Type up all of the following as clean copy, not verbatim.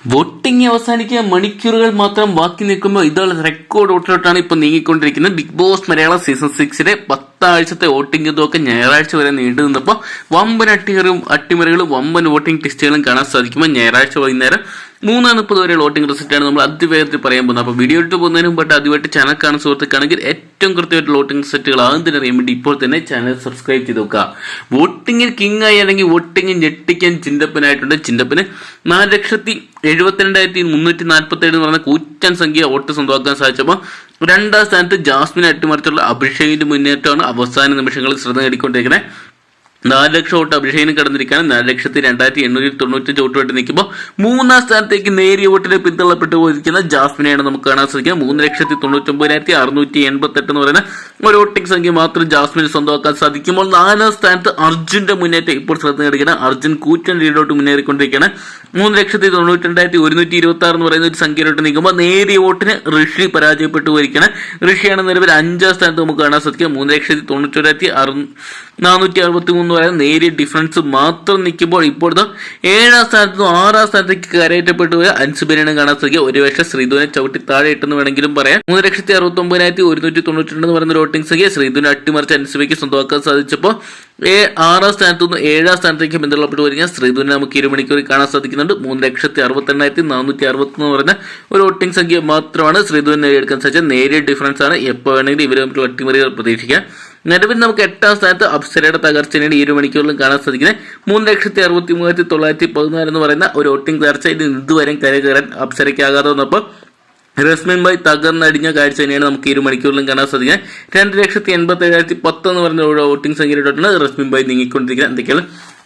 Voting അവസാനിക്കാൻ മണിക്കൂറുകൾ മാത്രം ബാക്കി നിൽക്കുമ്പോൾ ഇതുള്ള റെക്കോർഡ് വോട്ടിലോട്ടാണ് ഇപ്പൊ നീങ്ങിക്കൊണ്ടിരിക്കുന്നത്. Big Boss Malayalam season 6 10 voting ഇതൊക്കെ ഞായറാഴ്ച വരെ നീണ്ടു നിന്നപ്പോൾ വമ്പൻ അട്ടിമറികളും വമ്പൻ വോട്ടിംഗ് ടെസ്റ്റുകളും കാണാൻ സാധിക്കുമ്പോൾ ഞായറാഴ്ച വൈകുന്നേരം 3:30 വരെ വോട്ടിംഗ് റിസൾട്ടാണ് നമ്മൾ അതിവേഗത്തിൽ പറയാൻ പോകുന്നത്. അപ്പോൾ വീഡിയോ ഇട്ട് പോകുന്നതിന് മുമ്പ് ആദ്യമായിട്ട് ചാനൽ കാണുന്ന സുഹൃത്തുക്കാണെങ്കിൽ ഏറ്റവും കൃത്യമായിട്ട് വോട്ടിംഗ് റിസൾട്ടുകൾ ആദ്യം തന്നെ അറിയാൻ വേണ്ടി ഇപ്പോൾ തന്നെ ചാനൽ സബ്സ്ക്രൈബ് ചെയ്ത് നോക്കുക. വോട്ടിംഗിൽ കിങ് ആയി അല്ലെങ്കിൽ വോട്ടിംഗ് ഞെട്ടിക്കാൻ ചിന്തപ്പനായിട്ടുണ്ട്. ചിന്തപ്പന് 4,72,347 എന്ന് പറഞ്ഞ കൂറ്റൻ സംഖ്യ വോട്ട് സ്വന്തമാക്കാൻ സാധിച്ചപ്പോൾ രണ്ടാം സ്ഥാനത്ത് ജാസ്മിനെ അട്ടിമറിച്ചുള്ള അഭിഷേകിന്റെ മുന്നേറ്റമാണ് അവസാന നിമിഷങ്ങളിൽ ശ്രദ്ധ നേടിക്കൊണ്ടിരിക്കുന്നത്. 4 ലക്ഷം വോട്ട് അഭിഷേകിന് കടന്നിരിക്കുകയാണ്. 4,02,895 വോട്ടുമായിട്ട് നിൽക്കുമ്പോൾ മൂന്നാം സ്ഥാനത്തേക്ക് നേരിയ വോട്ടിന് പിന്തള്ളപ്പെട്ടു പോയിരിക്കുന്ന ജാസ്മിനെയാണ് നമുക്ക് കാണാൻ സാധിക്കുക. 3,99,688 എന്ന് പറയുന്ന ഒരു വോട്ടിംഗ് സംഖ്യ മാത്രം ജാസ്മിന് സ്വന്തമാക്കാൻ സാധിക്കുമ്പോൾ 4ാം സ്ഥാനത്ത് അർജുന്റെ മുന്നേറ്റം ഇപ്പോൾ ശ്രദ്ധ നേടുകയാണ്. അർജുൻ കൂറ്റൻ ലീഡോട്ട് മുന്നേറിക്കൊണ്ടിരിക്കുകയാണ്. 3,92,126 എന്ന് പറയുന്ന ഒരു സംഖ്യയിലോട്ട് നിൽക്കുമ്പോൾ നേരിയ വോട്ടിന് ഋഷി പരാജയപ്പെട്ടു പോയിരിക്കുകയാണ്. ഋഷിയാണ് നിലവിൽ 5ാം സ്ഥാനത്ത് നമുക്ക് കാണാൻ സാധിക്കുക. 3,91,463 എന്ന് പറയുന്ന നേരിയ ഡിഫറൻസ് മാത്രം നിൽക്കുമ്പോൾ ഇപ്പോഴത്തെ 7ാം സ്ഥാനത്ത് 6ാം സ്ഥാനത്തേക്ക് കരയറ്റപ്പെട്ടു പോയ അൻസുബിനെയാണ് കാണാൻ സാധിക്കുക. ഒരു പക്ഷേ ശ്രീധുവിനെ ചവിട്ടി താഴെ ഇട്ടെന്ന് വേണമെങ്കിലും പറയാം. 3,69,192 എന്ന് പറയുന്ന വോട്ടിംഗ് സംഖ്യ ശ്രീധുവിനെ അട്ടിമറിച്ച് അൻസുബയ്ക്ക് സ്വന്തമാക്കാൻ സാധിച്ചപ്പോൾ 6ാം സ്ഥാനത്ത് നിന്ന് 7ാം സ്ഥാനത്തേക്ക് ബന്ധപ്പെട്ടു വരിക ശ്രീധുവിനെ നമുക്ക് 2 മണിക്കൂറിൽ കാണാൻ സാധിക്കുന്നുണ്ട്. 3,68,460 എന്ന് പറയുന്ന ഒരു വോട്ടിംഗ് സംഖ്യ മാത്രമാണ് ശ്രീധുവിനെ നേടിയെടുക്കാൻ സാധിച്ചത്. നേരിയ ഡിഫറൻസ് ആണ്. എപ്പോൾ വേണമെങ്കിലും ഇവർ തമ്മിലുള്ള അട്ടിമറികൾ പ്രതീക്ഷിക്കാം. നിലവിൽ നമുക്ക് 8ാം സ്ഥാനത്ത് അപ്സരയുടെ തകർച്ചയാണ് 2 മണിക്കൂറിലും കാണാൻ സാധിക്കുന്നത്. 3,63,914 എന്ന് പറയുന്ന ഒരു വോട്ടിംഗ് തകർച്ച ഇതുവരെ കയറാൻ അപ്സരയ്ക്കാകാതെ വന്നപ്പോൾ റസ്മിൻ ഭായ് തകർന്നടിഞ്ഞ കാഴ്ച തന്നെയാണ് നമുക്ക് 2 മണിക്കൂറിലും കാണാൻ സാധിക്കുന്നത്. 2,87,10 എന്ന് പറഞ്ഞ വോട്ടിംഗ് സംഖ്യയിലോട്ടാണ് റസ്മിൻ ഭായ് നീങ്ങിക്കൊണ്ടിരിക്കുന്നത്. എന്തൊക്കെയാണ്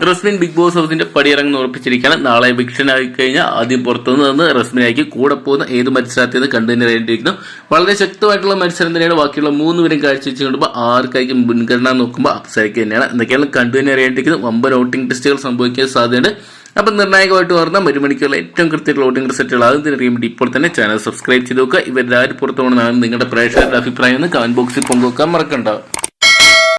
റസ്മിൻ ബിഗ് ബോസ് ഹൗസിന്റെ പടിയിറങ്ങുന്ന ഉറപ്പിച്ചിരിക്കുകയാണ്. നാളെ എവിക്ഷൻ ആയി കഴിഞ്ഞാൽ ആദ്യം പുറത്തുനിന്ന് റസ്മിനായിരിക്കും കൂടെ പോകുന്ന ഏത് മത്സരാർത്ഥിയെന്ന് കണ്ടു തന്നെ അറിയേണ്ടിയിരിക്കുന്നു. വളരെ ശക്തമായിട്ടുള്ള മത്സരം തന്നെയാണ് ബാക്കിയുള്ള 3 പേരും കാഴ്ചവെച്ചുകൊണ്ടുമ്പോൾ ആർക്കായിരിക്കും മുൻഗണന നോക്കുമ്പോൾ അപ്സരയ്ക്ക് തന്നെയാണ്. എന്തൊക്കെയാണ് കണ്ടു തന്നെ അറിയേണ്ടിയിരിക്കുന്നത്. വമ്പൻ വോട്ടിംഗ് ടെസ്റ്റുകൾ സംഭവിക്കാൻ സാധ്യതയുണ്ട്. അപ്പം നിർണായകമായിട്ട് പറഞ്ഞ 1 മണിക്കൂറിലെ ഏറ്റവും കൃത്യമായിട്ടുള്ള വോട്ടിംഗ് റിസൾട്ടുകൾ ആദ്യം തന്നെ അറിയാൻ വേണ്ടി ഇപ്പോൾ തന്നെ ചാനൽ സബ്സ്ക്രൈബ് ചെയ്ത് നോക്കുക. ഇവരാരും പുറത്തു പോകണമെന്നാണ് നിങ്ങളുടെ പ്രേക്ഷകരുടെ അഭിപ്രായം എന്ന് കമന്റ് ബോക്സിൽ പങ്കുവെക്കാൻ മറക്കണ്ട.